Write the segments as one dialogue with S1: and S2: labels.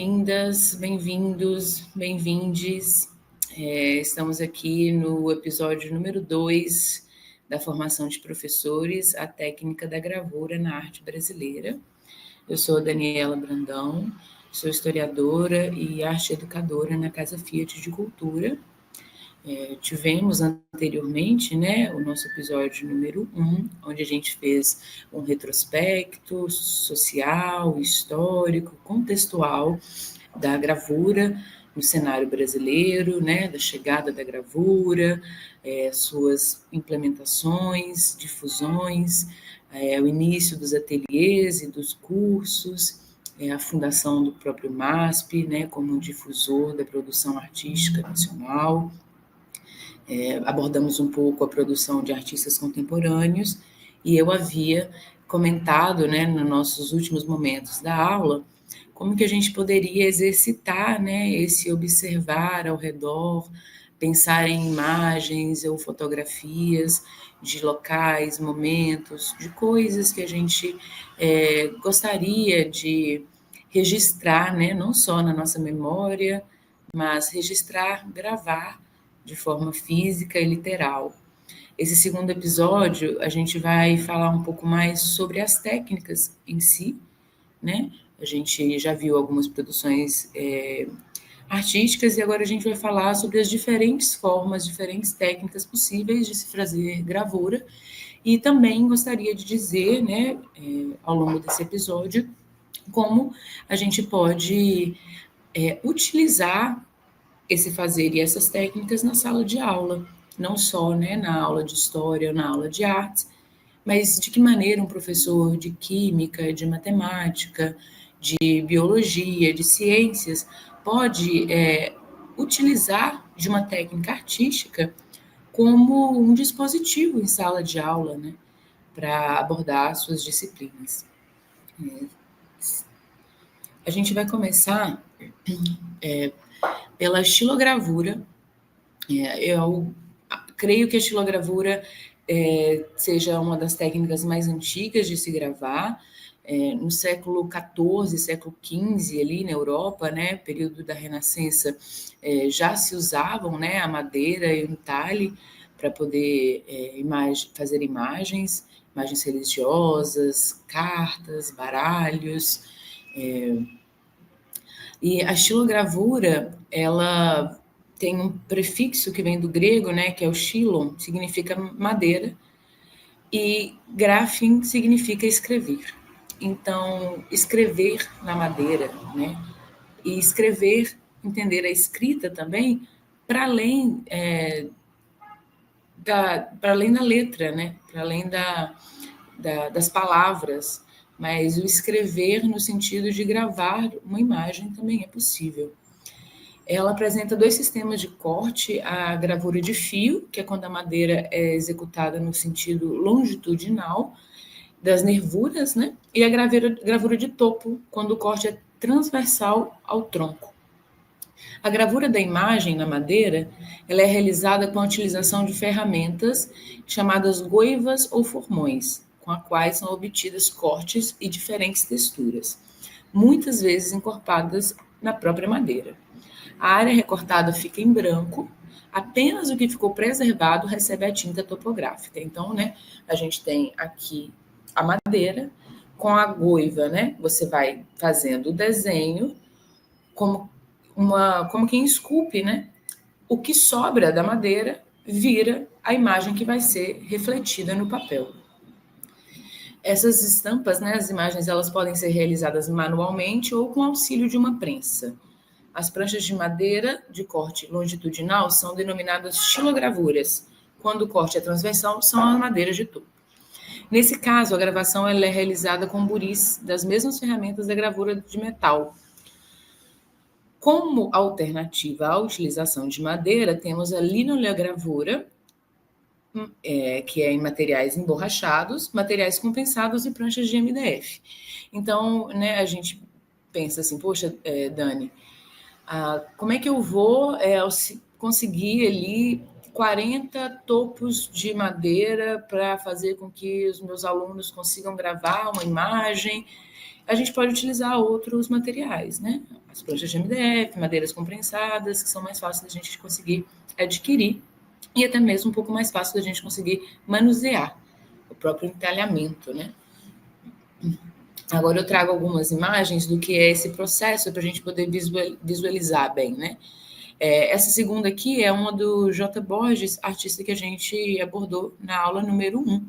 S1: bem-vindas, bem-vindos, bem-vindes. Estamos aqui no episódio número 2 da formação de professores, a técnica da gravura na arte brasileira. Eu sou Daniela Brandão, sou historiadora e arte educadora na Casa Fiat de Cultura. Tivemos anteriormente, o nosso episódio número 1, onde a gente fez um retrospecto social, histórico, contextual da gravura no cenário brasileiro, da chegada da gravura, suas implementações, difusões, o início dos ateliês e dos cursos, a fundação do próprio MASP, como difusor da produção artística nacional. Abordamos um pouco a produção de artistas contemporâneos e eu havia comentado, nos nossos últimos momentos da aula, como que a gente poderia exercitar, esse observar ao redor, pensar em imagens ou fotografias de locais, momentos, de coisas que a gente gostaria de registrar, não só na nossa memória, mas registrar, gravar, de forma física e literal. Esse segundo episódio, a gente vai falar um pouco mais sobre as técnicas em si, A gente já viu algumas produções artísticas e agora a gente vai falar sobre as diferentes formas, diferentes técnicas possíveis de se fazer gravura. E também gostaria de dizer, ao longo desse episódio, como a gente pode utilizar esse fazer e essas técnicas na sala de aula, não só na aula de história ou na aula de artes, mas de que maneira um professor de química, de matemática, de biologia, de ciências, pode utilizar de uma técnica artística como um dispositivo em sala de aula, para abordar suas disciplinas. A gente vai começar pela estilogravura. Eu creio que a estilogravura seja uma das técnicas mais antigas de se gravar. No século XIV, século XV, ali na Europa, período da Renascença, já se usavam a madeira e o entalhe para poder fazer imagens religiosas, cartas, baralhos. E a estilogravura, ela tem um prefixo que vem do grego, que é o xilon, significa madeira, e graphin significa escrever. Então, escrever na madeira, e escrever, entender a escrita também, para além da letra, para além das palavras, mas o escrever no sentido de gravar uma imagem também é possível. Ela apresenta 2 sistemas de corte, a gravura de fio, que é quando a madeira é executada no sentido longitudinal das nervuras, e a gravura de topo, quando o corte é transversal ao tronco. A gravura da imagem na madeira, ela é realizada com a utilização de ferramentas chamadas goivas ou formões, com as quais são obtidas cortes e diferentes texturas, muitas vezes encorpadas na própria madeira. A área recortada fica em branco, apenas o que ficou preservado recebe a tinta topográfica. Então, a gente tem aqui a madeira, com a goiva, você vai fazendo o desenho como quem esculpe, O que sobra da madeira vira a imagem que vai ser refletida no papel. Essas estampas, as imagens, elas podem ser realizadas manualmente ou com auxílio de uma prensa. As pranchas de madeira de corte longitudinal são denominadas estilogravuras. Quando o corte é transversal, são as madeiras de topo. Nesse caso, a gravação ela é realizada com buris das mesmas ferramentas da gravura de metal. Como alternativa à utilização de madeira, temos a linolevogravura, que é em materiais emborrachados, materiais compensados e pranchas de MDF. Então, a gente pensa assim, poxa, Dani, como é que eu vou conseguir ali 40 topos de madeira para fazer com que os meus alunos consigam gravar uma imagem. A gente pode utilizar outros materiais, né? As planchas de MDF, madeiras comprensadas, que são mais fáceis da gente conseguir adquirir e até mesmo um pouco mais fácil da gente conseguir manusear o próprio entalhamento, né? Agora eu trago algumas imagens do que é esse processo para a gente poder visualizar bem, né? Essa segunda aqui é uma do J. Borges, artista que a gente abordou na aula número 1.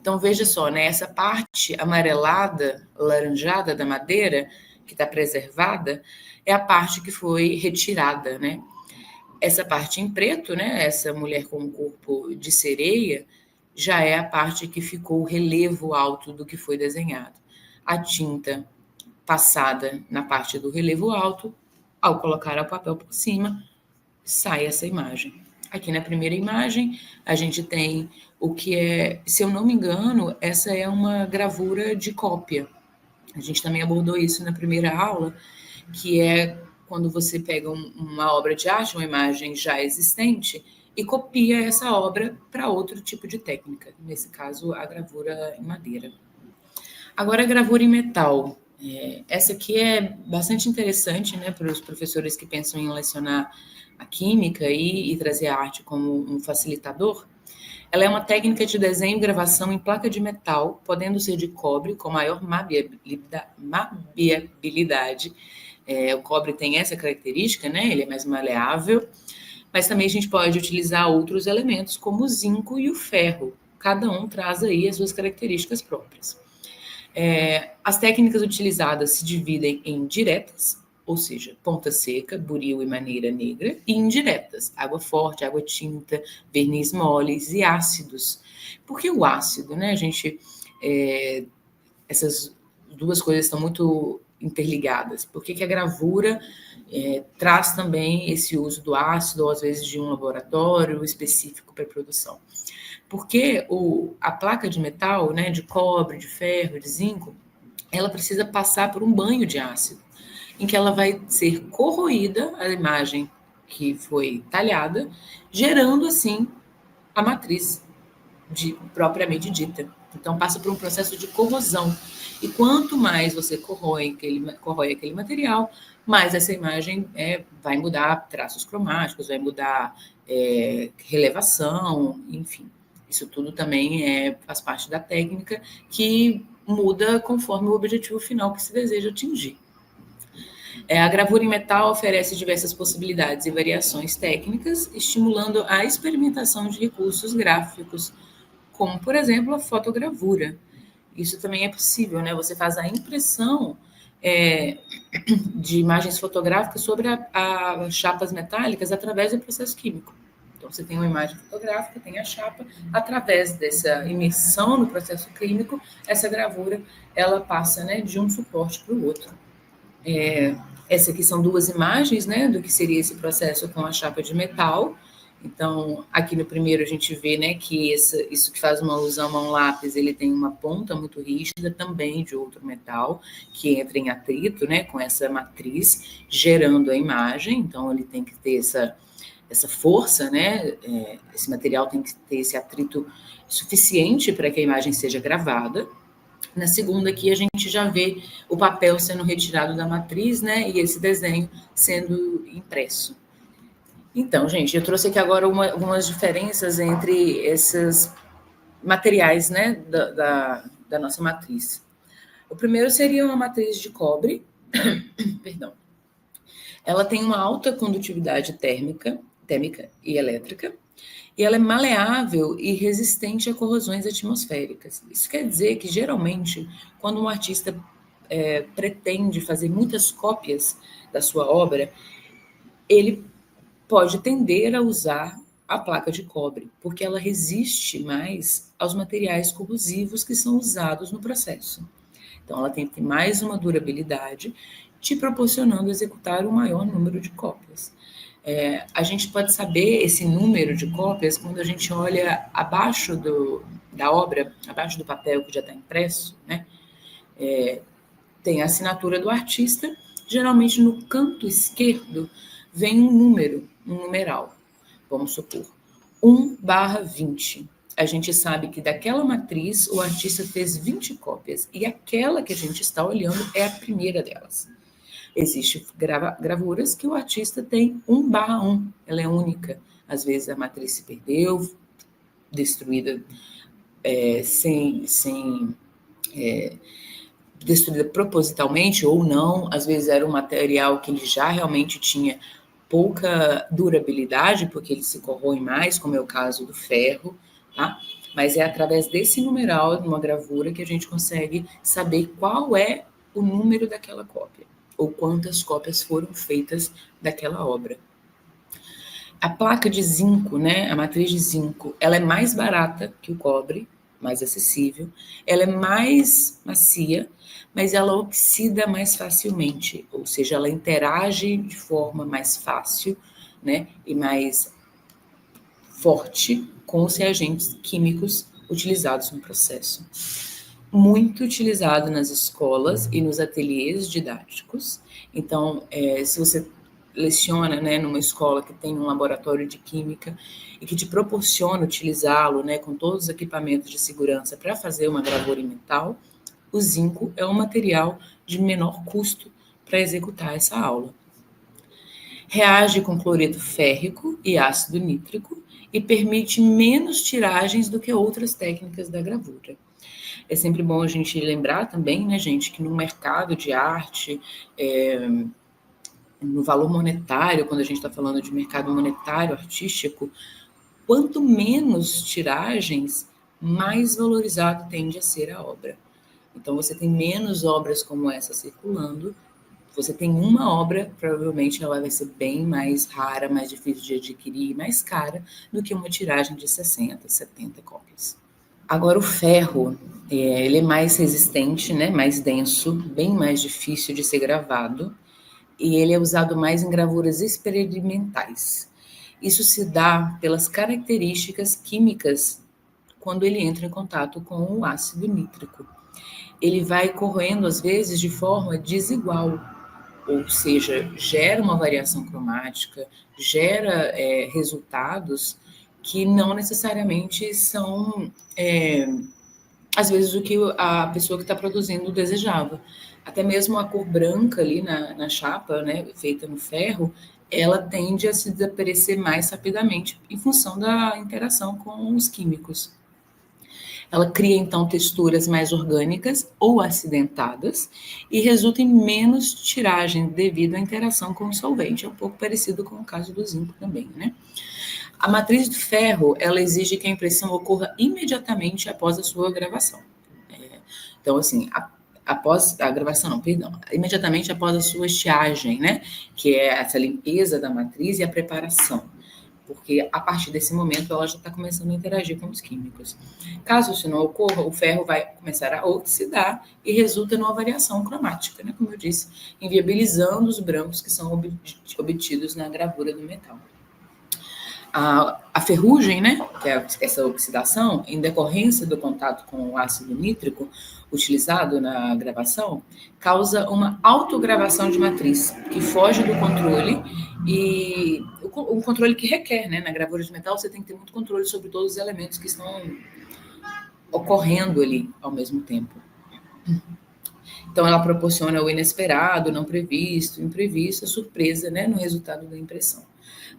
S1: Então, veja só, né? Essa parte amarelada, laranjada da madeira, que está preservada, é a parte que foi retirada, né? Essa parte em preto, né? Essa mulher com o corpo de sereia, já é a parte que ficou o relevo alto do que foi desenhado. A tinta passada na parte do relevo alto, ao colocar o papel por cima, sai essa imagem. Aqui na primeira imagem, a gente tem o que é, se eu não me engano, essa é uma gravura de cópia. A gente também abordou isso na primeira aula, que é quando você pega uma obra de arte, uma imagem já existente, e copia essa obra para outro tipo de técnica, nesse caso, a gravura em madeira. Agora, a gravura em metal. Essa aqui é bastante interessante, né, para os professores que pensam em lecionar a química e trazer a arte como um facilitador. Ela é uma técnica de desenho e gravação em placa de metal, podendo ser de cobre, com maior maleabilidade. O cobre tem essa característica, né? Ele é mais maleável, mas também a gente pode utilizar outros elementos, como o zinco e o ferro. Cada um traz aí as suas características próprias. As técnicas utilizadas se dividem em diretas, ou seja, ponta seca, buril e maneira negra, e indiretas, água forte, água tinta, verniz moles e ácidos. Por que o ácido, né? Essas duas coisas estão muito interligadas. Por que a gravura traz também esse uso do ácido, ou às vezes de um laboratório específico para produção? Porque a placa de metal, né, de cobre, de ferro, de zinco, ela precisa passar por um banho de ácido, em que ela vai ser corroída, a imagem que foi talhada, gerando, assim, a matriz propriamente dita. Então, passa por um processo de corrosão. E quanto mais você corrói aquele material, mais essa imagem vai mudar traços cromáticos, vai mudar relevação, enfim. Isso tudo também faz parte da técnica que muda conforme o objetivo final que se deseja atingir. A gravura em metal oferece diversas possibilidades e variações técnicas, estimulando a experimentação de recursos gráficos, como, por exemplo, a fotogravura. Isso também é possível, né? Você faz a impressão de imagens fotográficas sobre as chapas metálicas através do processo químico. Então, você tem uma imagem fotográfica, tem a chapa, através dessa imersão no processo químico, essa gravura, ela passa, né, de um suporte para o outro. Essa aqui são duas imagens, né, do que seria esse processo com a chapa de metal. Então, aqui no primeiro a gente vê, né, que isso que faz uma alusão a um lápis, ele tem uma ponta muito rígida, também de outro metal, que entra em atrito, né, com essa matriz, gerando a imagem. Então, ele tem que ter essa força, né, esse material tem que ter esse atrito suficiente para que a imagem seja gravada. Na segunda aqui, a gente já vê o papel sendo retirado da matriz, né, e esse desenho sendo impresso. Então, gente, eu trouxe aqui agora algumas diferenças entre esses materiais, né, da nossa matriz. O primeiro seria uma matriz de cobre, perdão. Ela tem uma alta condutividade térmica e elétrica, e ela é maleável e resistente a corrosões atmosféricas. Isso quer dizer que, geralmente, quando um artista pretende fazer muitas cópias da sua obra, ele pode tender a usar a placa de cobre, porque ela resiste mais aos materiais corrosivos que são usados no processo. Então, ela tem mais uma durabilidade, te proporcionando executar um maior número de cópias. A gente pode saber esse número de cópias quando a gente olha abaixo da obra, abaixo do papel que já está impresso, né? Tem a assinatura do artista, geralmente no canto esquerdo vem um número, um numeral. Vamos supor, 1/20. A gente sabe que daquela matriz o artista fez 20 cópias e aquela que a gente está olhando é a primeira delas. Existem gravuras que o artista tem 1/1, ela é única. Às vezes a matriz se perdeu, destruída destruída propositalmente ou não, às vezes era um material que ele já realmente tinha pouca durabilidade, porque ele se corrói mais, como é o caso do ferro, tá? Mas é através desse numeral, de uma gravura, que a gente consegue saber qual é o número daquela cópia, ou quantas cópias foram feitas daquela obra. A placa de zinco, né, a matriz de zinco, ela é mais barata que o cobre, mais acessível, ela é mais macia, mas ela oxida mais facilmente, ou seja, ela interage de forma mais fácil, né, e mais forte com os reagentes químicos utilizados no processo. Muito utilizado nas escolas e nos ateliês didáticos. Então, se você leciona, né, numa escola que tem um laboratório de química e que te proporciona utilizá-lo, né, com todos os equipamentos de segurança para fazer uma gravura em metal, o zinco é um material de menor custo para executar essa aula. Reage com cloreto férrico e ácido nítrico e permite menos tiragens do que outras técnicas da gravura. É sempre bom a gente lembrar também, né, gente, que no mercado de arte, no valor monetário, quando a gente está falando de mercado monetário artístico, quanto menos tiragens, mais valorizado tende a ser a obra. Então, você tem menos obras como essa circulando, você tem uma obra, provavelmente ela vai ser bem mais rara, mais difícil de adquirir, mais cara do que uma tiragem de 60, 70 cópias. Agora, o ferro, ele é mais resistente, né, mais denso, bem mais difícil de ser gravado, e ele é usado mais em gravuras experimentais. Isso se dá pelas características químicas quando ele entra em contato com o ácido nítrico. Ele vai corroendo, às vezes, de forma desigual, ou seja, gera uma variação cromática, gera resultados que não necessariamente são, às vezes, o que a pessoa que está produzindo desejava. Até mesmo a cor branca ali na chapa, né, feita no ferro, ela tende a se desaparecer mais rapidamente em função da interação com os químicos. Ela cria, então, texturas mais orgânicas ou acidentadas e resulta em menos tiragem devido à interação com o solvente. É um pouco parecido com o caso do zinco também, né? A matriz do ferro, ela exige que a impressão ocorra imediatamente após a sua gravação. Então, assim, após a gravação, não, perdão, imediatamente após a sua estiagem, né? Que é essa limpeza da matriz e a preparação. Porque a partir desse momento ela já está começando a interagir com os químicos. Caso isso não ocorra, o ferro vai começar a oxidar e resulta numa variação cromática, né? Como eu disse, inviabilizando os brancos que são obtidos na gravura do metal. A ferrugem, né, que é essa oxidação, em decorrência do contato com o ácido nítrico utilizado na gravação, causa uma autogravação de matriz, que foge do controle, e um controle que requer, né, na gravura de metal, você tem que ter muito controle sobre todos os elementos que estão ocorrendo ali ao mesmo tempo. Então, ela proporciona o inesperado, não previsto, imprevisto, a surpresa, né, no resultado da impressão.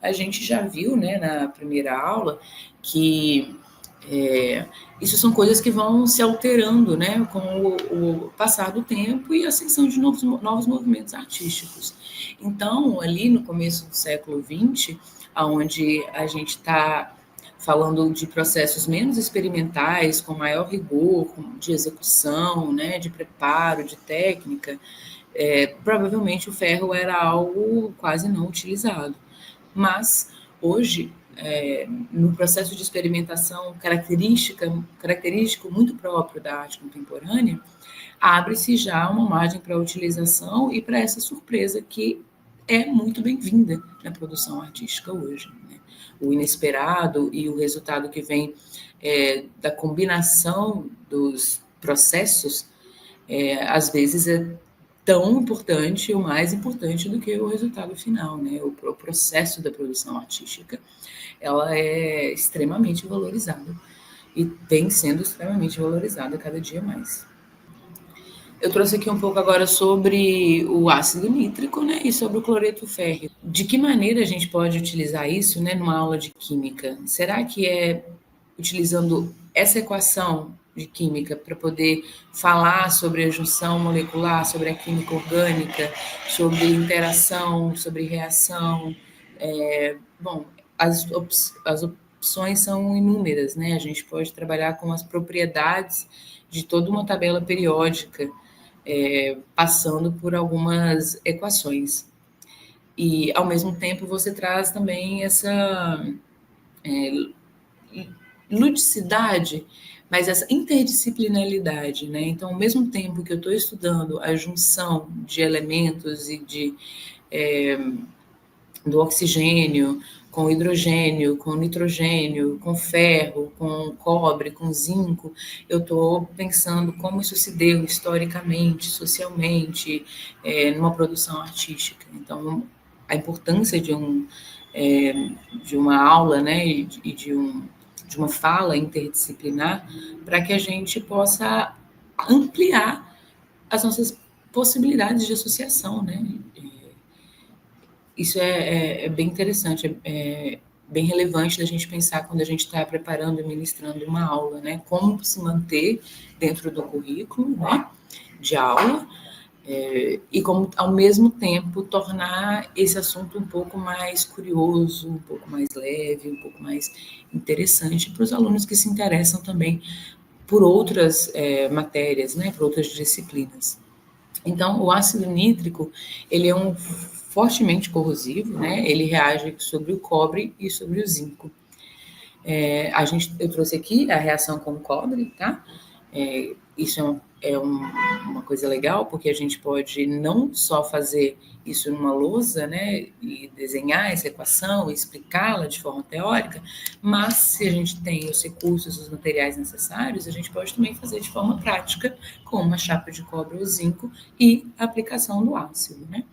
S1: A gente já viu, né, na primeira aula, que isso são coisas que vão se alterando, né, com o passar do tempo e a ascensão de novos movimentos artísticos. Então, ali no começo do século XX, onde a gente está falando de processos menos experimentais, com maior rigor de execução, né, de preparo, de técnica, provavelmente o ferro era algo quase não utilizado. Mas, hoje, no processo de experimentação característico muito próprio da arte contemporânea, abre-se já uma margem para a utilização e para essa surpresa que é muito bem-vinda na produção artística hoje, né? O inesperado e o resultado que vem da combinação dos processos, às vezes é tão importante ou mais importante do que o resultado final, né? O processo da produção artística. ela é extremamente valorizada e vem sendo extremamente valorizada cada dia mais. Eu trouxe aqui um pouco agora sobre o ácido nítrico, né, e sobre o cloreto férrico. De que maneira a gente pode utilizar isso, né, numa aula de química? Será que é utilizando essa equação de química para poder falar sobre a junção molecular, sobre a química orgânica, sobre interação, sobre reação? Bom, as opções são inúmeras, né? A gente pode trabalhar com as propriedades de toda uma tabela periódica, passando por algumas equações. E, ao mesmo tempo, você traz também essa ludicidade, mas essa interdisciplinaridade, né? Então, ao mesmo tempo que eu estou estudando a junção de elementos e do oxigênio com hidrogênio, com nitrogênio, com ferro, com cobre, com zinco, eu estou pensando como isso se deu historicamente, socialmente, numa produção artística. Então, a importância de uma aula, né, de uma fala interdisciplinar, para que a gente possa ampliar as nossas possibilidades de associação, né? Isso é bem interessante, bem relevante da gente pensar quando a gente está preparando e ministrando uma aula, né? Como se manter dentro do currículo, né, de aula, e como, ao mesmo tempo, tornar esse assunto um pouco mais curioso, um pouco mais leve, um pouco mais interessante para os alunos que se interessam também por outras matérias, né, por outras disciplinas. Então, o ácido nítrico, ele é um fortemente corrosivo, né? Ele reage sobre o cobre e sobre o zinco. Eu trouxe aqui a reação com o cobre, tá? Isso uma coisa legal, porque a gente pode não só fazer isso numa lousa, né, e desenhar essa equação e explicá-la de forma teórica, mas se a gente tem os recursos, os materiais necessários, a gente pode também fazer de forma prática, com uma chapa de cobre ou zinco e a aplicação do ácido, né?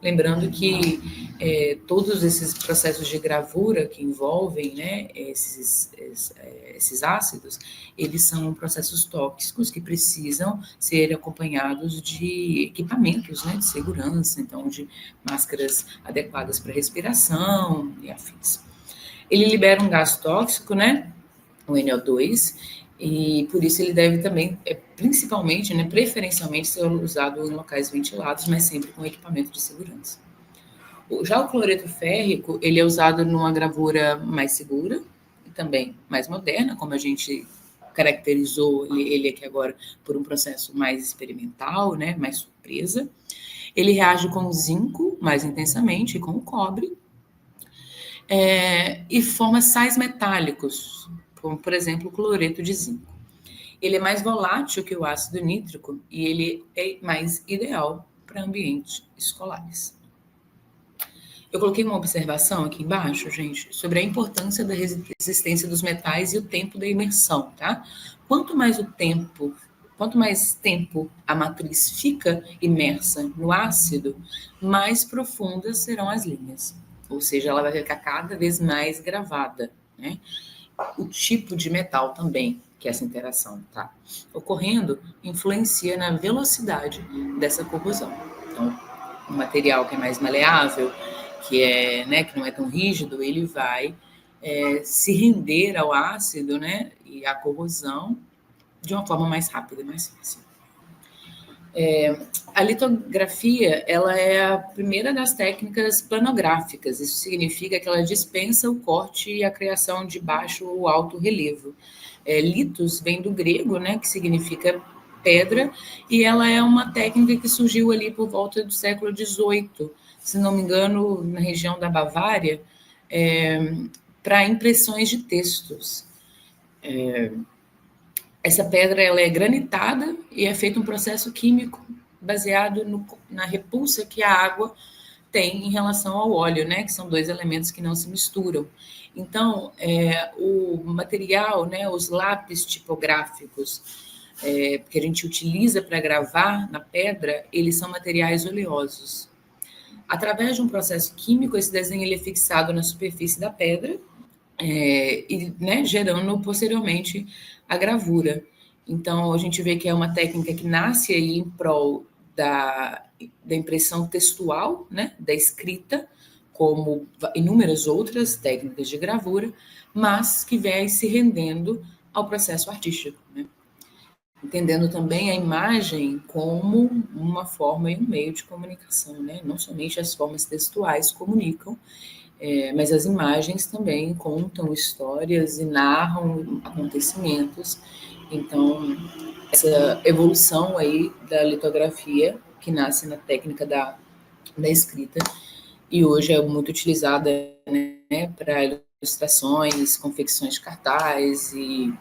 S1: Lembrando que todos esses processos de gravura que envolvem, né, esses ácidos, eles são processos tóxicos que precisam ser acompanhados de equipamentos, né, de segurança, então de máscaras adequadas para respiração e afins. Ele libera um gás tóxico, né, o NO2, e por isso ele deve também, principalmente, né, preferencialmente, ser usado em locais ventilados, mas sempre com equipamento de segurança. Já o cloreto férrico, ele é usado numa gravura mais segura e também mais moderna, como a gente caracterizou ele aqui agora por um processo mais experimental, né, mais surpresa. Ele reage com o zinco mais intensamente e com o cobre, e forma sais metálicos, como, por exemplo, o cloreto de zinco. Ele é mais volátil que o ácido nítrico e ele é mais ideal para ambientes escolares. Eu coloquei uma observação aqui embaixo, gente, sobre a importância da resistência dos metais e o tempo da imersão, tá? Quanto mais tempo a matriz fica imersa no ácido, mais profundas serão as linhas. Ou seja, ela vai ficar cada vez mais gravada, né? O tipo de metal também que essa interação está ocorrendo influencia na velocidade dessa corrosão. Então, um material que é mais maleável, né, que não é tão rígido, ele vai se render ao ácido, né, e à corrosão de uma forma mais rápida e mais fácil. A litografia, ela é a primeira das técnicas planográficas. Isso significa que ela dispensa o corte e a criação de baixo ou alto relevo. Litos vem do grego, né, que significa pedra, e ela é uma técnica que surgiu ali por volta do século XVIII, se não me engano, na região da Bavária, para impressões de textos. Essa pedra ela é granitada e é feito um processo químico baseado na repulsa que a água tem em relação ao óleo, né? Que são dois elementos que não se misturam. Então, o material, né, os lápis tipográficos que a gente utiliza para gravar na pedra, eles são materiais oleosos. Através de um processo químico, esse desenho ele é fixado na superfície da pedra, e, né, gerando posteriormente a gravura. Então, a gente vê que é uma técnica que nasce aí em prol da impressão textual, né, da escrita, como inúmeras outras técnicas de gravura, mas que vem se rendendo ao processo artístico, né? Entendendo também a imagem como uma forma e um meio de comunicação, né? Não somente as formas textuais comunicam, mas as imagens também contam histórias e narram acontecimentos. Então, essa evolução aí da litografia, que nasce na técnica da escrita, e hoje é muito utilizada, né, para ilustrações, confecções de cartaz e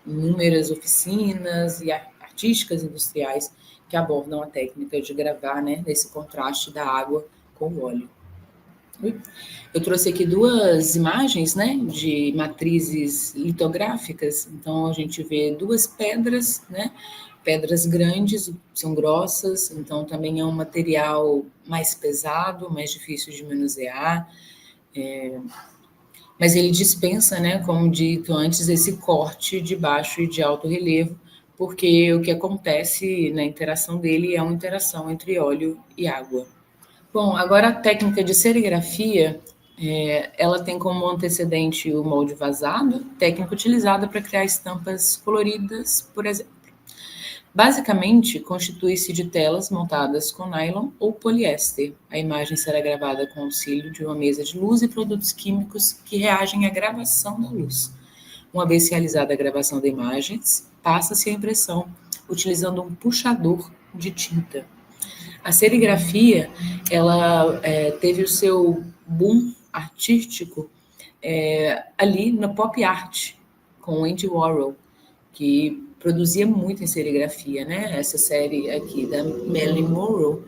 S1: inúmeras oficinas e artísticas industriais que abordam a técnica de gravar, né, nesse contraste da água com o óleo. Eu trouxe aqui duas imagens, né, de matrizes litográficas. Então, a gente vê duas pedras, né, pedras grandes, são grossas, então também é um material mais pesado, mais difícil de manusear, mas ele dispensa, né, como dito antes, esse corte de baixo e de alto relevo, porque o que acontece na interação dele é uma interação entre óleo e água. Bom, agora a técnica de serigrafia, ela tem como antecedente o molde vazado, técnica utilizada para criar estampas coloridas, por exemplo. Basicamente, constitui-se de telas montadas com nylon ou poliéster. A imagem será gravada com auxílio de uma mesa de luz e produtos químicos que reagem à gravação da luz. Uma vez realizada a gravação da imagem, passa-se a impressão utilizando um puxador de tinta. A serigrafia, ela teve o seu boom artístico ali no pop art, com Andy Warhol, que produzia muito em serigrafia, né? Essa série aqui da Marilyn Monroe,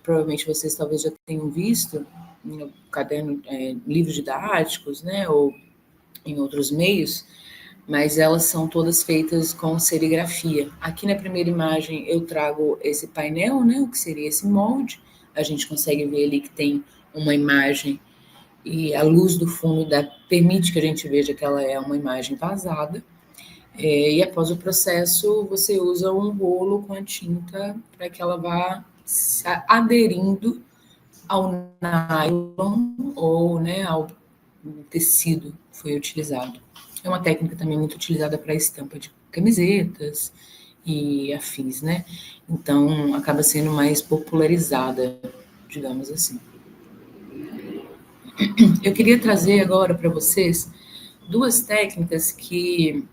S1: provavelmente vocês talvez já tenham visto no caderno, livros didáticos, né? Ou em outros meios, mas elas são todas feitas com serigrafia. Aqui na primeira imagem eu trago esse painel, né, o que seria esse molde. A gente consegue ver ali que tem uma imagem e a luz do fundo permite que a gente veja que ela é uma imagem vazada. E após o processo, você usa um rolo com a tinta para que ela vá aderindo ao nylon ou, né, ao tecido que foi utilizado. É uma técnica também muito utilizada para estampa de camisetas e afins, né? Então, acaba sendo mais popularizada, digamos assim. Eu queria trazer agora para vocês duas técnicas que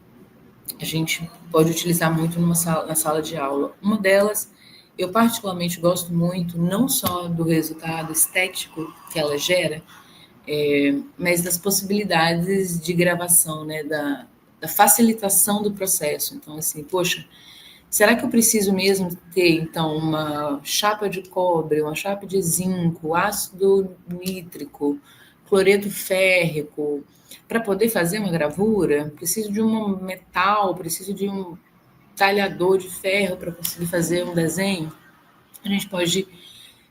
S1: a gente pode utilizar muito na sala de aula. Uma delas, eu particularmente gosto muito, não só do resultado estético que ela gera, mas das possibilidades de gravação, né, da facilitação do processo. Então, assim, poxa, será que eu preciso mesmo ter, então, uma chapa de cobre, uma chapa de zinco, ácido nítrico, cloreto férrico, para poder fazer uma gravura? Preciso de um metal, preciso de um talhador de ferro para conseguir fazer um desenho? A gente pode,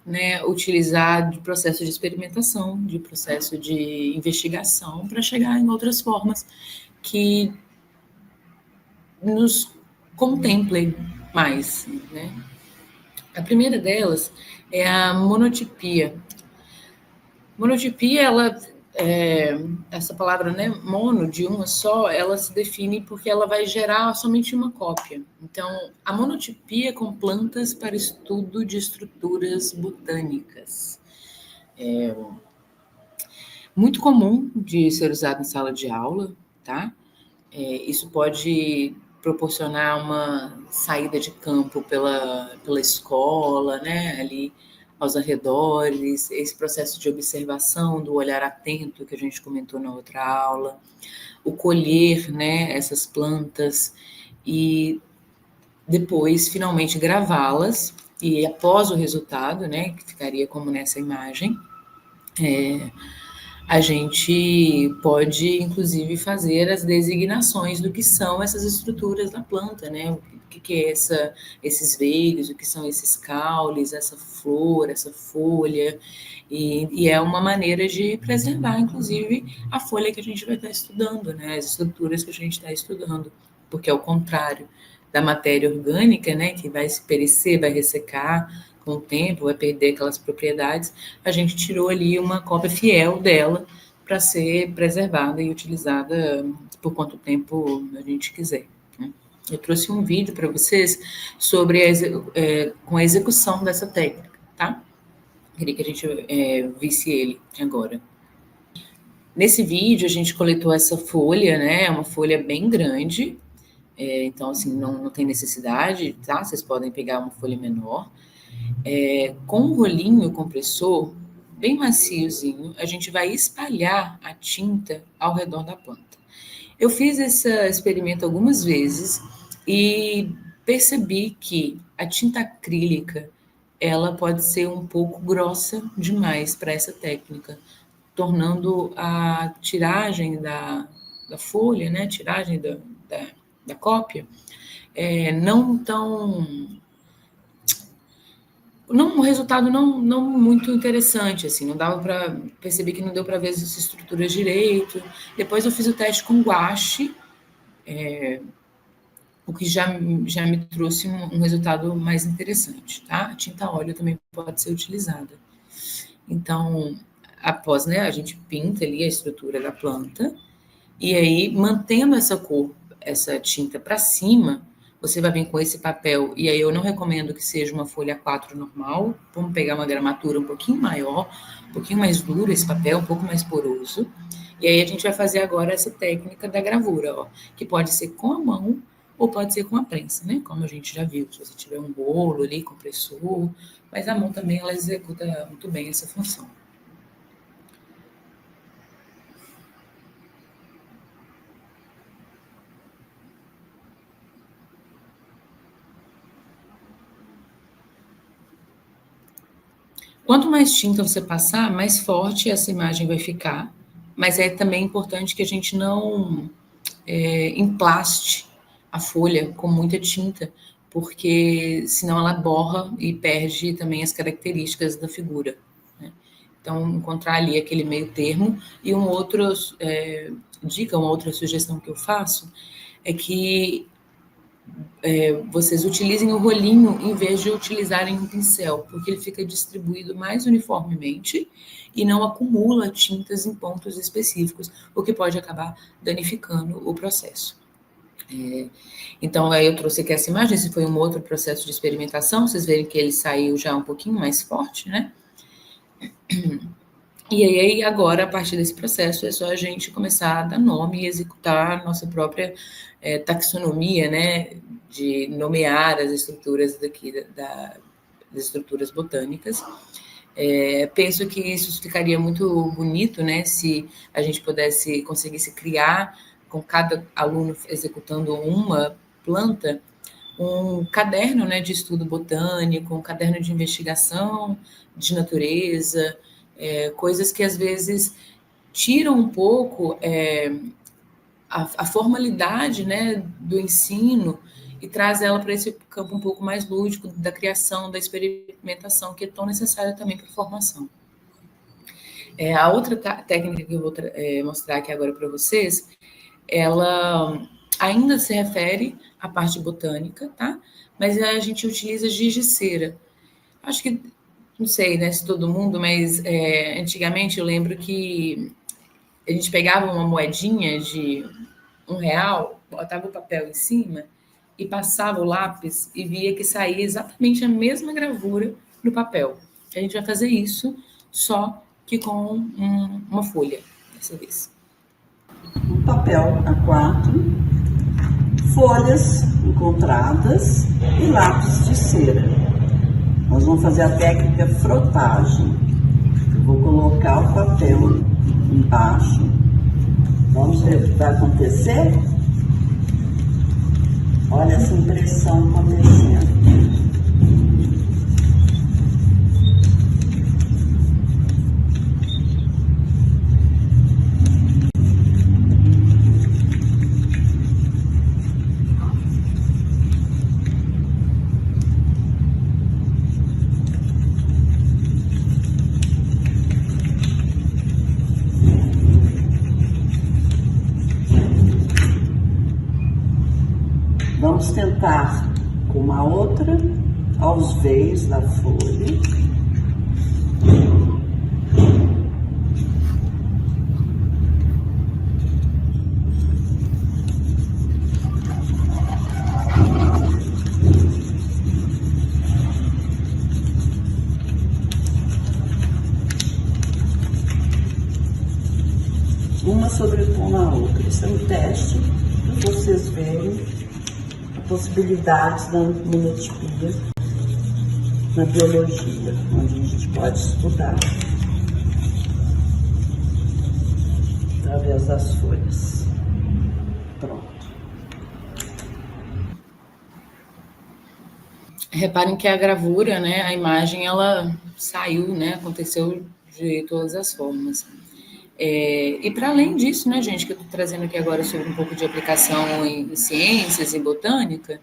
S1: né, utilizar de processo de experimentação, de processo de investigação, para chegar em outras formas que nos contemplem mais, né? A primeira delas é a monotipia. Monotipia, essa palavra, né, mono, de uma só, ela se define porque ela vai gerar somente uma cópia. Então, a monotipia com plantas para estudo de estruturas botânicas. Muito comum de ser usado em sala de aula, tá? Isso pode proporcionar uma saída de campo pela escola, né? Ali aos arredores, esse processo de observação, do olhar atento que a gente comentou na outra aula, o colher, né, essas plantas e depois finalmente gravá-las e após o resultado, né, que ficaria como nessa imagem, a gente pode, inclusive, fazer as designações do que são essas estruturas da planta, né? O que é esses veios, o que são esses caules, essa flor, essa folha, e é uma maneira de preservar, inclusive, a folha que a gente vai estar estudando, né? As estruturas que a gente está estudando, porque ao contrário da matéria orgânica, né, que vai se perecer, vai ressecar com o tempo, vai perder aquelas propriedades, a gente tirou ali uma cópia fiel dela para ser preservada e utilizada por quanto tempo a gente quiser. Né? Eu trouxe um vídeo para vocês sobre com a execução dessa técnica, tá? Queria que a gente visse ele agora. Nesse vídeo, a gente coletou essa folha, né? É uma folha bem grande, então, assim, não tem necessidade, tá? Vocês podem pegar uma folha menor. Com um rolinho compressor, bem maciozinho, a gente vai espalhar a tinta ao redor da planta. Eu fiz esse experimento algumas vezes e percebi que a tinta acrílica, ela pode ser um pouco grossa demais para essa técnica, tornando a tiragem da folha, né, tiragem da cópia, não tão... um resultado não muito interessante, assim, não dava para perceber que não deu para ver as estruturas direito. Depois eu fiz o teste com guache, o que já me trouxe um resultado mais interessante, tá? A tinta óleo também pode ser utilizada. Então, após, né, a gente pinta ali a estrutura da planta, e aí, mantendo essa cor, essa tinta para cima, você vai vir com esse papel, e aí eu não recomendo que seja uma folha 4 normal, vamos pegar uma gramatura um pouquinho maior, um pouquinho mais duro esse papel, um pouco mais poroso, e aí a gente vai fazer agora essa técnica da gravura, ó, que pode ser com a mão ou pode ser com a prensa, né? Como a gente já viu, se você tiver um bolo ali, compressor, mas a mão também ela executa muito bem essa função. Quanto mais tinta você passar, mais forte essa imagem vai ficar, mas é também importante que a gente não emplaste a folha com muita tinta, porque senão ela borra e perde também as características da figura. Né? Então, encontrar ali aquele meio termo. E uma outra dica, uma outra sugestão que eu faço é que vocês utilizem o rolinho em vez de utilizarem um pincel, porque ele fica distribuído mais uniformemente e não acumula tintas em pontos específicos, o que pode acabar danificando o processo. Então, aí eu trouxe aqui essa imagem, esse foi um outro processo de experimentação, vocês verem que ele saiu já um pouquinho mais forte, né? E aí, agora, a partir desse processo, é só a gente começar a dar nome e executar a nossa própria taxonomia, né? De nomear as estruturas das estruturas botânicas. Penso que isso ficaria muito bonito, né? Se a gente conseguisse criar, com cada aluno executando uma planta, um caderno, né, de estudo botânico, um caderno de investigação de natureza, coisas que às vezes tiram um pouco a formalidade, né, do ensino e traz ela para esse campo um pouco mais lúdico da criação, da experimentação, que é tão necessária também para a formação. A outra técnica que eu vou mostrar aqui agora para vocês, ela ainda se refere à parte botânica, tá? Mas a gente utiliza giz de cera. Acho que, não sei, né, se todo mundo, mas antigamente eu lembro que a gente pegava uma moedinha de R$1, botava o papel em cima e passava o lápis e via que saía exatamente a mesma gravura no papel. A gente vai fazer isso só que com uma folha, dessa vez.
S2: Um papel A4, folhas encontradas e lápis de cera. Nós vamos fazer a técnica frotagem. Eu vou colocar o papel embaixo. Vamos ver o que vai acontecer? Olha essa impressão acontecendo. Vamos tentar com uma outra, aos veios da folha. Uma sobrepondo a outra. Isso é um teste para vocês verem a possibilidade da monotipia na biologia, onde a gente pode estudar através das folhas. Pronto.
S1: Reparem que a gravura, né, a imagem, ela saiu, né, aconteceu de todas as formas. E para além disso, né, gente, que eu estou trazendo aqui agora sobre um pouco de aplicação em ciências, em botânica,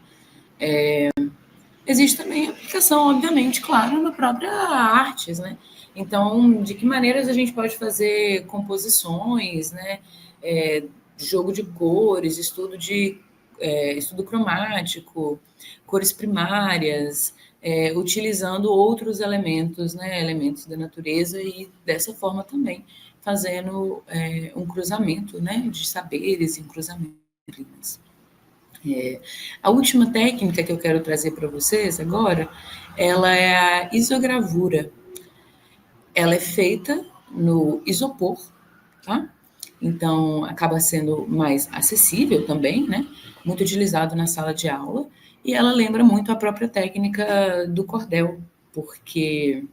S1: existe também aplicação, obviamente, claro, na própria artes, né? Então, de que maneiras a gente pode fazer composições, né? Jogo de cores, estudo cromático, cores primárias, utilizando outros elementos, né? Elementos da natureza e dessa forma também fazendo um cruzamento, né? De saberes e cruzamento. A última técnica que eu quero trazer para vocês agora, ela é a isogravura. Ela é feita no isopor, tá? Então, acaba sendo mais acessível também, né? Muito utilizado na sala de aula. E ela lembra muito a própria técnica do cordel, porque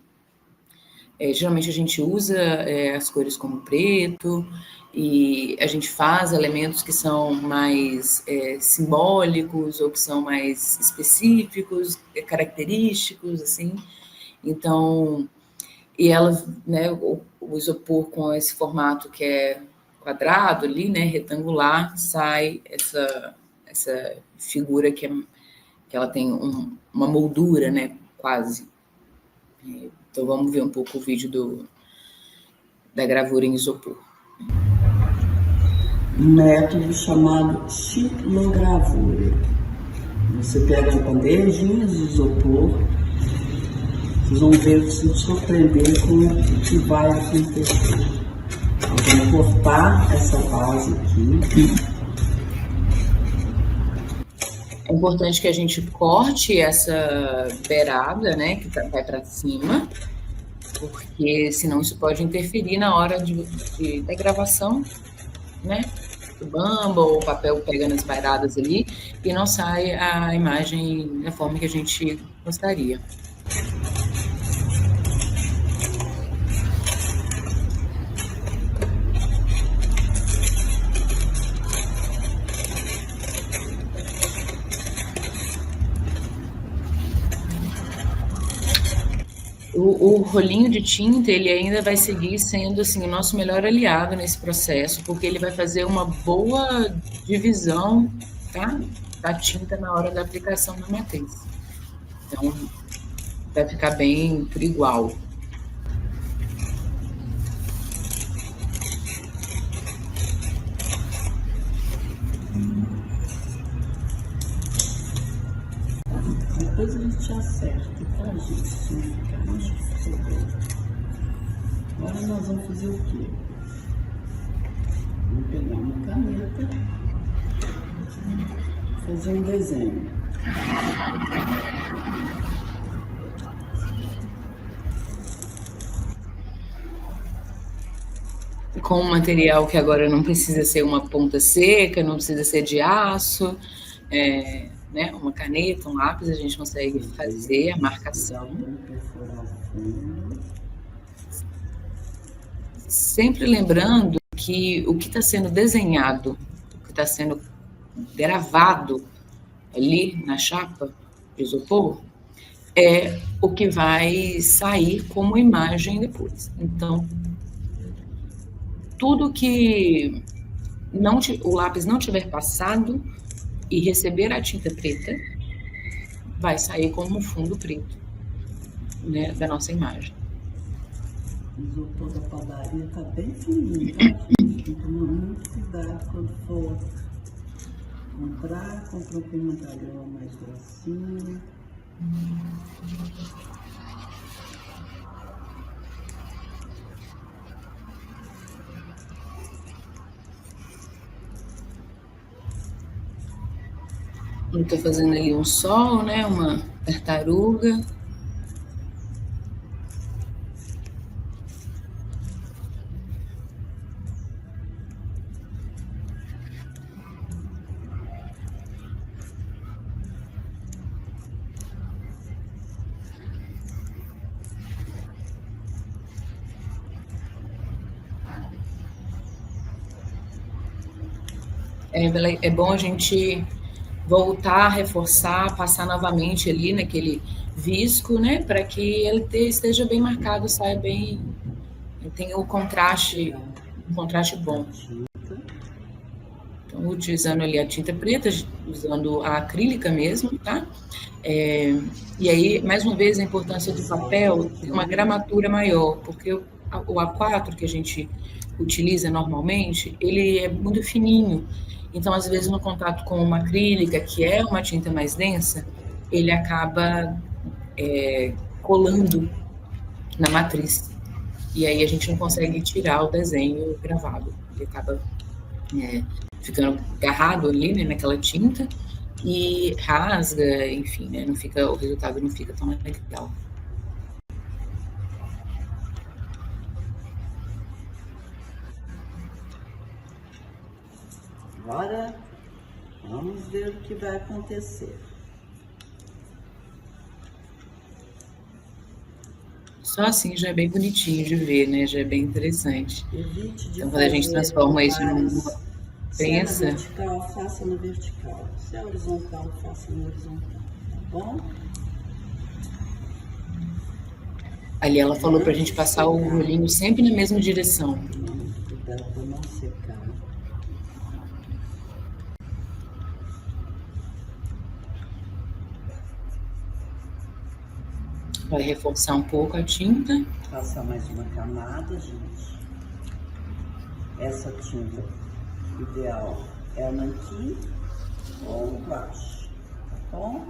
S1: geralmente a gente usa as cores como preto, e a gente faz elementos que são mais simbólicos ou que são mais específicos, característicos, assim. Então, e ela, né, o isopor com esse formato que é quadrado ali, né, retangular, sai essa figura que ela tem uma moldura, né, quase. Então, vamos ver um pouco o vídeo da gravura em isopor.
S2: Um método chamado xilogravura. Você pega bandejinhas de isopor, vocês vão ver, se surpreender com o que vai acontecer. Eu vou cortar essa base aqui.
S1: É importante que a gente corte essa beirada, né, que vai para cima, porque senão isso pode interferir na hora da gravação, né? O bamba ou o papel pega nas beiradas ali e não sai a imagem da forma que a gente gostaria. O rolinho de tinta, ele ainda vai seguir sendo assim, o nosso melhor aliado nesse processo, porque ele vai fazer uma boa divisão, tá, da tinta na hora da aplicação na matriz. Então, vai ficar bem por igual.
S2: Depois a gente acerta, tá, gente? Sem ficar mais difícil. Agora nós vamos fazer o quê? Vamos pegar uma caneta, fazer um desenho.
S1: Com um material que agora não precisa ser uma ponta seca, não precisa ser de aço, né, uma caneta, um lápis, a gente consegue fazer a marcação. Sempre lembrando que o que está sendo desenhado, o que está sendo gravado ali na chapa de isopor, é o que vai sair como imagem depois. Então, tudo que o lápis não tiver passado e receber a tinta preta, vai sair como um fundo preto, né, da nossa imagem.
S2: O isopor da padaria está bem fininho, tá? Tem que tomar muito cuidado quando for Comprei uma galhão mais grossinha.
S1: Eu estou fazendo ali um sol, né? Uma tartaruga. É bom a gente voltar, reforçar, passar novamente ali naquele visco, né? Para que ele esteja bem marcado, saia bem, tenha o contraste, um contraste bom. Então, utilizando ali a tinta preta, usando a acrílica mesmo, tá? E aí, mais uma vez, a importância do papel ter uma gramatura maior, porque o A4 que a gente utiliza normalmente, ele é muito fininho. Então, às vezes, no contato com uma acrílica, que é uma tinta mais densa, ele acaba colando na matriz. E aí a gente não consegue tirar o desenho gravado. Ele acaba ficando agarrado ali, né, naquela tinta e rasga, enfim, né, não fica, o resultado não fica tão legal.
S2: Agora, vamos ver o que vai acontecer.
S1: Só assim já é bem bonitinho de ver, né? Já é bem interessante. Então, quando a gente transforma isso numa prensa...
S2: Se é na vertical, faça na vertical. Se é horizontal, faça na horizontal, tá bom?
S1: Ali ela falou pra gente passar o rolinho sempre na mesma direção.
S2: Cuidado pra não secar.
S1: Vai reforçar um pouco a tinta.
S2: Passar mais uma camada, gente. Essa tinta ideal é a nanquim ou guache, tá bom?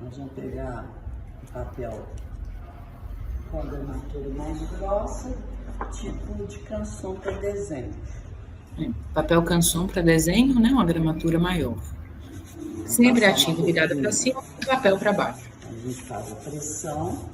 S2: Nós vamos pegar o papel com a gramatura mais grossa, tipo de canção para desenho.
S1: Papel canson para desenho, né? Uma gramatura maior. Sempre a tinta virada para cima e o papel para baixo.
S2: A gente faz a pressão.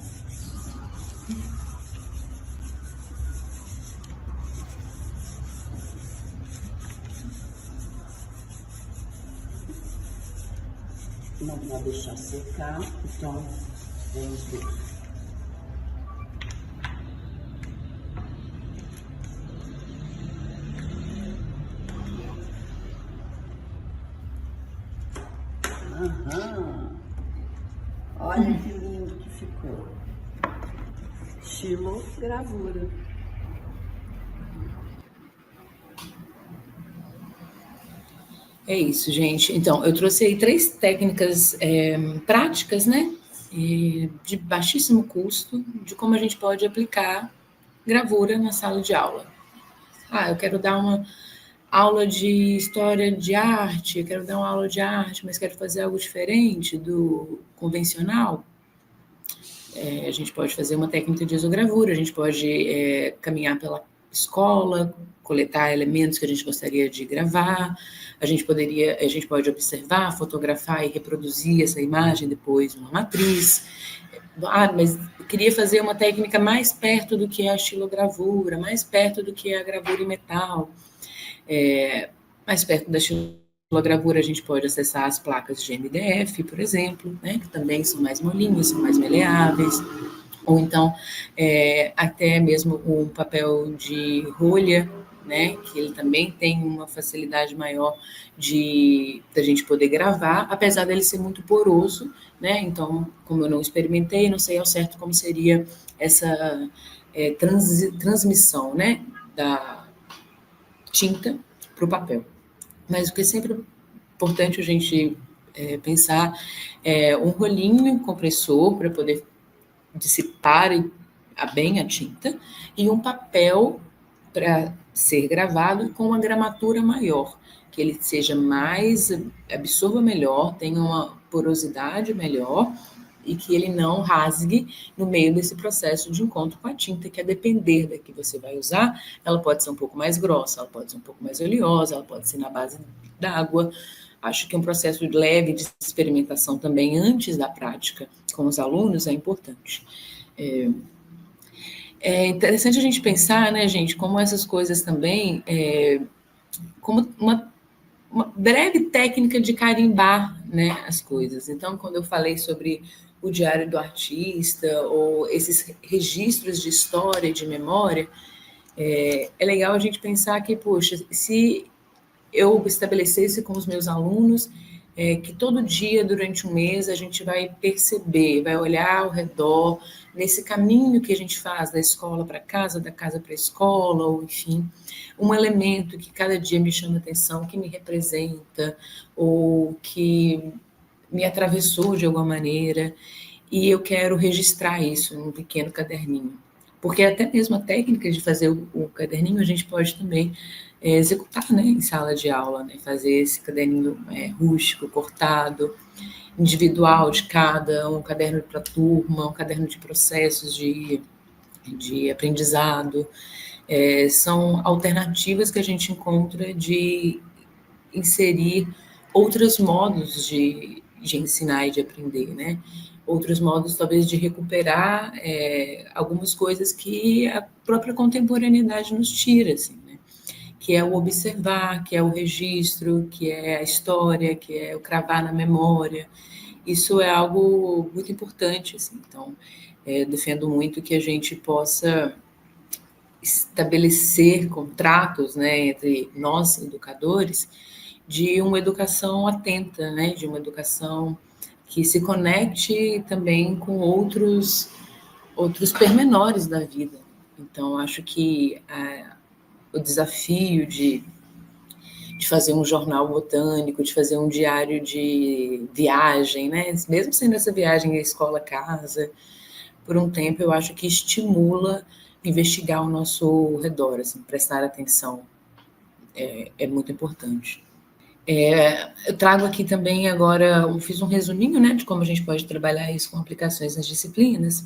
S2: Não vai deixar secar, então vamos ver. Aham. Olha que lindo que ficou. Estilo gravura.
S1: É isso, gente. Então, eu trouxe aí 3 técnicas práticas, né? De baixíssimo custo, de como a gente pode aplicar gravura na sala de aula. Eu quero dar uma aula de história de arte, eu quero dar uma aula de arte, mas quero fazer algo diferente do convencional. A gente pode fazer uma técnica de isogravura, a gente pode caminhar pela escola, coletar elementos que a gente gostaria de gravar, a gente pode observar, fotografar e reproduzir essa imagem depois numa matriz. Mas eu queria fazer uma técnica mais perto do que a estilogravura, mais perto do que a gravura em metal. Mais perto da estilogravura, a gente pode acessar as placas de MDF, por exemplo, né, que também são mais molinhas, são mais maleáveis, ou então até mesmo um papel de rolha, né, que ele também tem uma facilidade maior da gente poder gravar, apesar dele ser muito poroso, né, então, como eu não experimentei, não sei ao certo como seria essa transmissão, né, da tinta para o papel. Mas o que é sempre importante a gente pensar um rolinho compressor para poder dissipar bem a tinta, e um papel para ser gravado com uma gramatura maior, que ele seja mais, absorva melhor, tenha uma porosidade melhor e que ele não rasgue no meio desse processo de encontro com a tinta, que a depender da que você vai usar, ela pode ser um pouco mais grossa, ela pode ser um pouco mais oleosa, ela pode ser na base d'água. Acho que um processo leve de experimentação também antes da prática com os alunos é importante. É interessante a gente pensar, né, gente, como essas coisas também, como uma breve técnica de carimbar, né, as coisas. Então, quando eu falei sobre o diário do artista ou esses registros de história e de memória, é legal a gente pensar que, poxa, se eu estabelecesse com os meus alunos que todo dia, durante um mês, a gente vai perceber, vai olhar ao redor, nesse caminho que a gente faz da escola para casa, da casa para a escola, ou enfim, um elemento que cada dia me chama atenção, que me representa, ou que me atravessou de alguma maneira, e eu quero registrar isso num pequeno caderninho. Porque até mesmo a técnica de fazer o caderninho a gente pode também executar, né, em sala de aula, né, fazer esse caderninho rústico, cortado, individual de cada, um caderno para turma, um caderno de processos de aprendizado. São alternativas que a gente encontra de inserir outros modos de ensinar e de aprender, né? Outros modos, talvez, de recuperar algumas coisas que a própria contemporaneidade nos tira, assim, né? Que é o observar, que é o registro, que é a história, que é o cravar na memória. Isso é algo muito importante, assim. Então, defendo muito que a gente possa estabelecer contratos, né, entre nós, educadores, de uma educação atenta, né, de uma educação que se conecte também com outros pormenores da vida. Então, acho que o desafio de fazer um jornal botânico, de fazer um diário de viagem, né, mesmo sendo essa viagem à escola-casa, por um tempo, eu acho que estimula investigar ao nosso redor, assim, prestar atenção. É muito importante. Eu trago aqui também agora, eu fiz um resuminho, né, de como a gente pode trabalhar isso com aplicações nas disciplinas.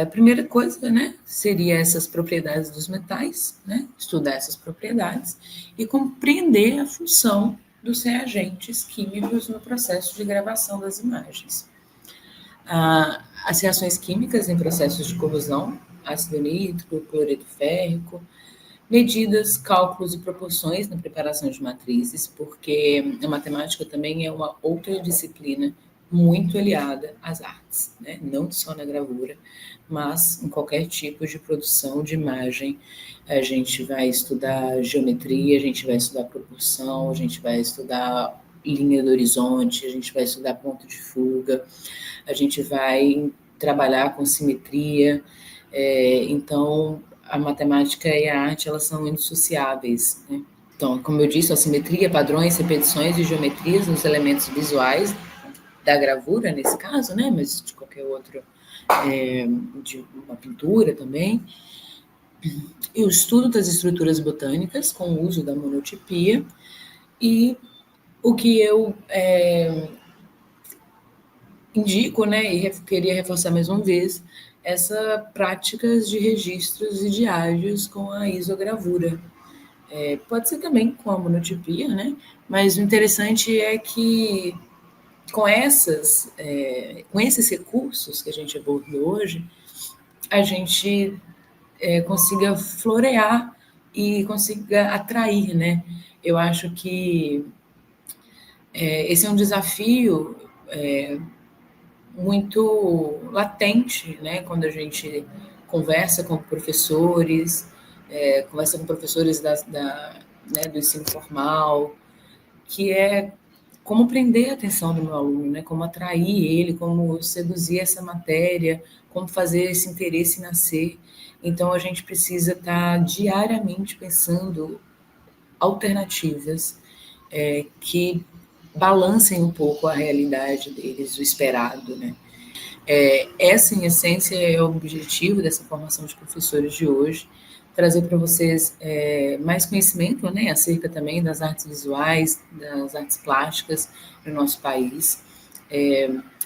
S1: A primeira coisa, né, seria essas propriedades dos metais, né, estudar essas propriedades e compreender a função dos reagentes químicos no processo de gravação das imagens. As reações químicas em processos de corrosão, ácido nítrico, cloreto férrico, medidas, cálculos e proporções na preparação de matrizes, porque a matemática também é uma outra disciplina muito aliada às artes, né? Não só na gravura, mas em qualquer tipo de produção de imagem. A gente vai estudar geometria, a gente vai estudar proporção, a gente vai estudar linha do horizonte, a gente vai estudar ponto de fuga, a gente vai trabalhar com simetria. Então, a matemática e a arte, elas são indissociáveis, né? Então, como eu disse, a simetria, padrões, repetições e geometrias nos elementos visuais da gravura, nesse caso, né? Mas de qualquer outro, de uma pintura também. E o estudo das estruturas botânicas com o uso da monotipia. E o que eu indico, né, e queria reforçar mais uma vez, essas práticas de registros e diários com a isogravura. Pode ser também com a monotipia, né, mas o interessante é que com esses recursos que a gente abordou hoje, a gente consiga florear e consiga atrair, né. Eu acho que esse é um desafio muito latente, né, quando a gente conversa com professores, né, do ensino formal, que é como prender a atenção do meu aluno, né, como atrair ele, como seduzir essa matéria, como fazer esse interesse nascer. Então, a gente precisa estar diariamente pensando alternativas que balancem um pouco a realidade deles, o esperado, né? Essa, em essência, é o objetivo dessa formação de professores de hoje, trazer para vocês mais conhecimento, né, acerca também das artes visuais, das artes plásticas no nosso país.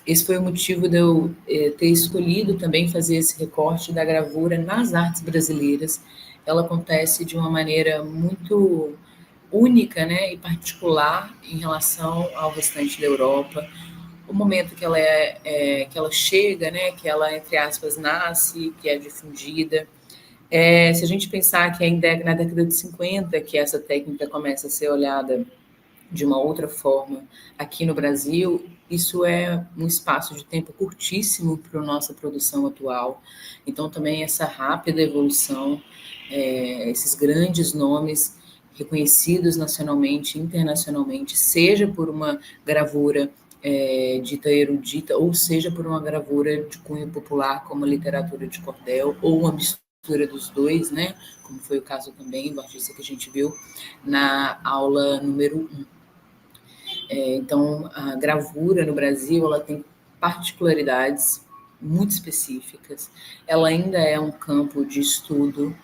S1: Esse foi o motivo de eu ter escolhido também fazer esse recorte da gravura nas artes brasileiras. Ela acontece de uma maneira muito única, né, e particular em relação ao restante da Europa. O momento que que ela chega, né, que ela, entre aspas, nasce, que é difundida. Se a gente pensar que na década de 50 que essa técnica começa a ser olhada de uma outra forma aqui no Brasil, isso é um espaço de tempo curtíssimo para a nossa produção atual. Então, também essa rápida evolução, esses grandes nomes reconhecidos nacionalmente, internacionalmente, seja por uma gravura dita erudita, ou seja por uma gravura de cunho popular, como a literatura de cordel, ou uma mistura dos dois, né? Como foi o caso também do artista que a gente viu na aula número 1. Então, a gravura no Brasil, ela tem particularidades muito específicas. Ela ainda é um campo de estudo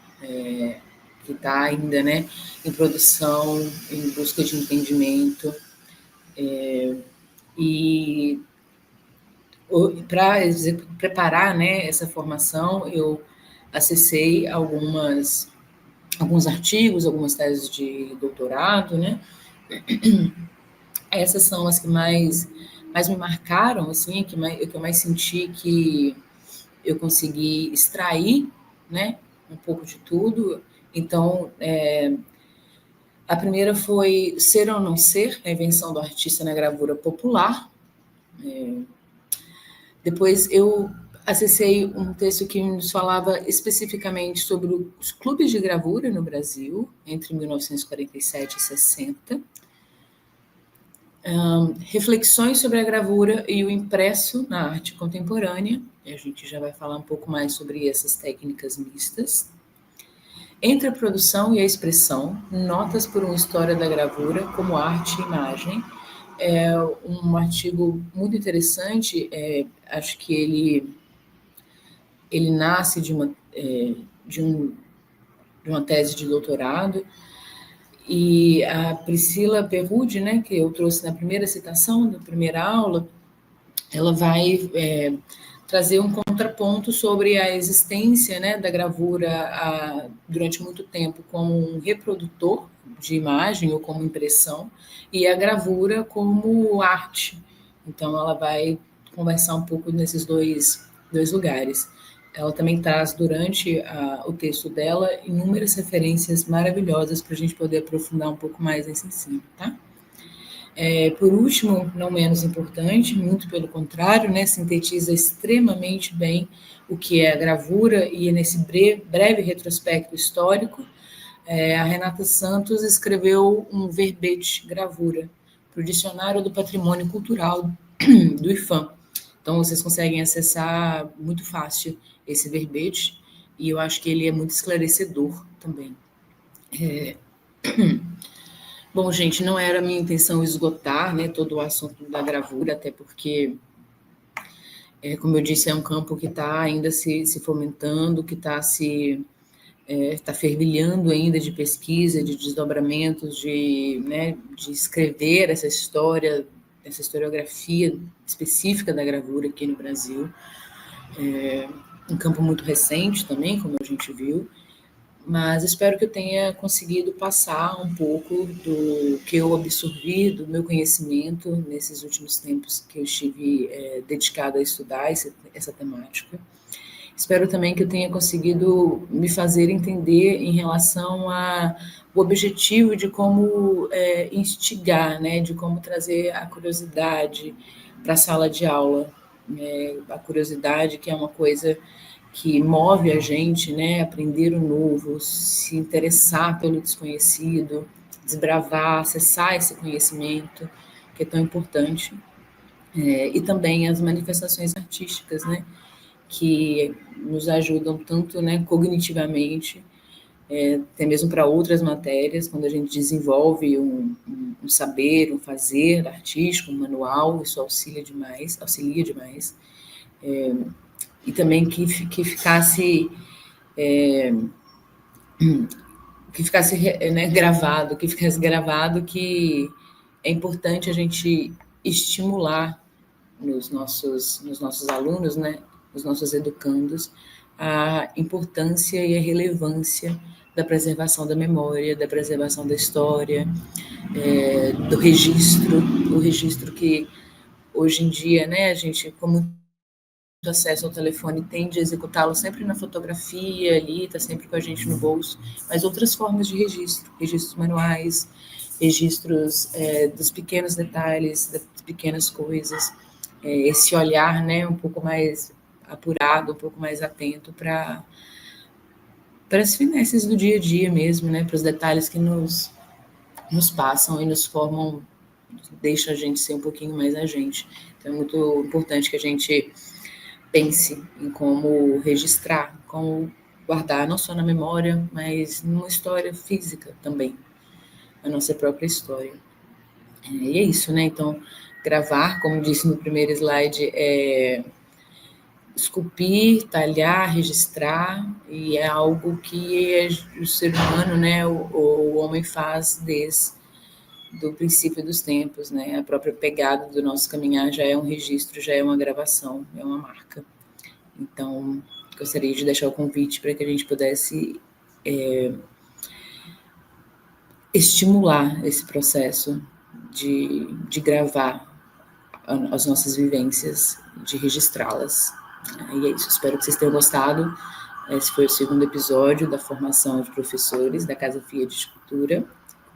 S1: que está ainda, né, em produção, em busca de entendimento. E para preparar, né, essa formação, eu acessei alguns artigos, algumas teses de doutorado, né? Essas são as que mais me marcaram, assim, que eu mais senti que eu consegui extrair, né, um pouco de tudo. Então, a primeira foi Ser ou Não Ser, a invenção do artista na gravura popular. Depois eu acessei um texto que nos falava especificamente sobre os clubes de gravura no Brasil, entre 1947 e 60. Reflexões sobre a gravura e o impresso na arte contemporânea. E a gente já vai falar um pouco mais sobre essas técnicas mistas. Entre a produção e a expressão, notas por uma história da gravura como arte e imagem. É um artigo muito interessante, acho que ele nasce de uma tese de doutorado, e a Priscila Perrude, né, que eu trouxe na primeira citação, da primeira aula, ela vai trazer um contraponto sobre a existência, né, da gravura durante muito tempo como um reprodutor de imagem ou como impressão, e a gravura como arte. Então, ela vai conversar um pouco nesses dois lugares. Ela também traz, durante o texto dela, inúmeras referências maravilhosas para a gente poder aprofundar um pouco mais nesse ensino, tá? Por último, não menos importante, muito pelo contrário, né, sintetiza extremamente bem o que é a gravura, e nesse breve retrospecto histórico, a Renata Santos escreveu um verbete gravura para o Dicionário do Patrimônio Cultural do IFAM. Então, vocês conseguem acessar muito fácil esse verbete, e eu acho que ele é muito esclarecedor também. Bom, gente, não era a minha intenção esgotar, né, todo o assunto da gravura, até porque, como eu disse, é um campo que está ainda se fomentando, que está fervilhando ainda de pesquisa, de desdobramentos, de escrever essa história, essa historiografia específica da gravura aqui no Brasil. Um campo muito recente também, como a gente viu, mas espero que eu tenha conseguido passar um pouco do que eu absorvi, do meu conhecimento nesses últimos tempos que eu estive dedicado a estudar essa temática. Espero também que eu tenha conseguido me fazer entender em relação ao objetivo de como instigar, né, de como trazer a curiosidade para a sala de aula. A curiosidade, que é uma coisa que move a gente, né, aprender o novo, se interessar pelo desconhecido, desbravar, acessar esse conhecimento, que é tão importante. E também as manifestações artísticas, né, que nos ajudam tanto, né, cognitivamente, até mesmo para outras matérias, quando a gente desenvolve um saber, um fazer artístico, um manual, isso auxilia demais. e também que ficasse né, gravado, que é importante a gente estimular nos nossos alunos, né, nos nossos educandos, a importância e a relevância da preservação da memória, da preservação da história, do registro, o registro que hoje em dia, né, a gente, com muito acesso ao telefone, tende a executá-lo sempre na fotografia ali, está sempre com a gente no bolso, mas outras formas de registro, registros manuais, registros dos pequenos detalhes, das pequenas coisas, esse olhar, né, um pouco mais apurado, um pouco mais atento para as finesses do dia a dia mesmo, né, para os detalhes que nos passam e nos formam, deixa a gente ser um pouquinho mais a gente. Então é muito importante que a gente pense em como registrar, como guardar, não só na memória, mas numa história física também, a nossa própria história. E é isso, né? Então, gravar, como disse no primeiro slide, é esculpir, talhar, registrar, e é algo que o ser humano, né, o homem faz desde do princípio dos tempos, né? A própria pegada do nosso caminhar já é um registro, já é uma gravação, é uma marca. Então, gostaria de deixar o convite para que a gente pudesse estimular esse processo de gravar as nossas vivências, de registrá-las. E é isso, espero que vocês tenham gostado. Esse foi o segundo episódio da formação de professores da Casa Fia de Escultura,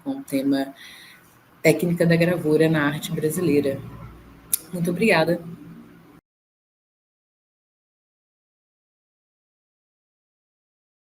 S1: com o tema Técnica da Gravura na Arte Brasileira. Muito obrigada.